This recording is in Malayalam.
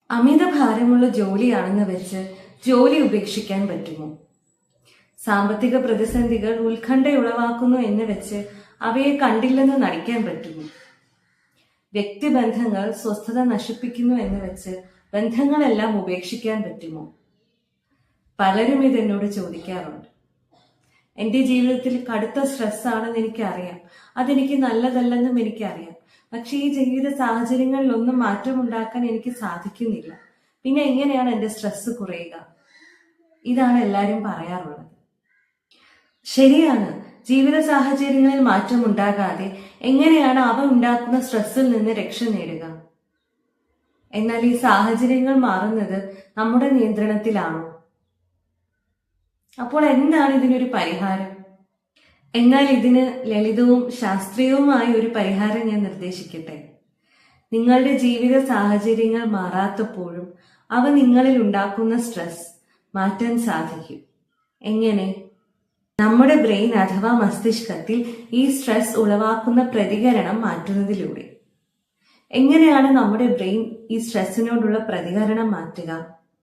അമിത ഭാരമുള്ള ജോലിയാണെന്ന് വെച്ച് ജോലി ഉപേക്ഷിക്കാൻ പറ്റുമോ? സാമ്പത്തിക പ്രതിസന്ധികൾ ഉത്കണ്ഠയുളവാക്കുന്നു എന്ന് വെച്ച് അവയെ കണ്ടില്ലെന്ന് നടിക്കാൻ പറ്റുമോ? വ്യക്തിബന്ധങ്ങൾ സ്വസ്ഥത നശിപ്പിക്കുന്നു എന്ന് വെച്ച് ബന്ധങ്ങളെല്ലാം ഉപേക്ഷിക്കാൻ പറ്റുമോ? പലരും ഇതെന്നോട് ചോദിക്കാറുണ്ട്. എന്റെ ജീവിതത്തിൽ കടുത്ത സ്ട്രെസ്സാണെന്ന് എനിക്കറിയാം, അതെനിക്ക് നല്ലതല്ലെന്നും എനിക്കറിയാം. പക്ഷെ ഈ ജീവിത സാഹചര്യങ്ങളിലൊന്നും മാറ്റമുണ്ടാക്കാൻ എനിക്ക് സാധിക്കുന്നില്ല. പിന്നെ എങ്ങനെയാണ് എന്റെ സ്ട്രെസ് കുറയുക? ഇതാണ് എല്ലാവരും പറയാറുള്ളത്. ശരിയാണ്, ജീവിത സാഹചര്യങ്ങളിൽ മാറ്റം ഉണ്ടാകാതെ എങ്ങനെയാണ് അവ ഉണ്ടാക്കുന്ന സ്ട്രെസ്സിൽ നിന്ന് രക്ഷ നേടുക? എന്നാൽ ഈ സാഹചര്യങ്ങൾ മാറുന്നത് നമ്മുടെ നിയന്ത്രണത്തിലാണോ? അപ്പോൾ എന്താണ് ഇതിനൊരു പരിഹാരം? എന്നാൽ ഇതിന് ലളിതവും ശാസ്ത്രീയവുമായ ഒരു പരിഹാരം ഞാൻ നിർദ്ദേശിക്കട്ടെ. നിങ്ങളുടെ ജീവിത സാഹചര്യങ്ങൾ മാറാത്തപ്പോഴും അവ നിങ്ങളിൽ ഉണ്ടാക്കുന്ന സ്ട്രെസ് മാറ്റാൻ സാധിക്കും. എങ്ങനെ? നമ്മുടെ ബ്രെയിൻ അഥവാ മസ്തിഷ്കത്തിൽ ഈ സ്ട്രെസ് ഉളവാക്കുന്ന പ്രതികരണം മാറ്റുന്നതിലൂടെ. എങ്ങനെയാണ് നമ്മുടെ ബ്രെയിൻ ഈ സ്ട്രെസ്സിനോടുള്ള പ്രതികരണം മാറ്റുക?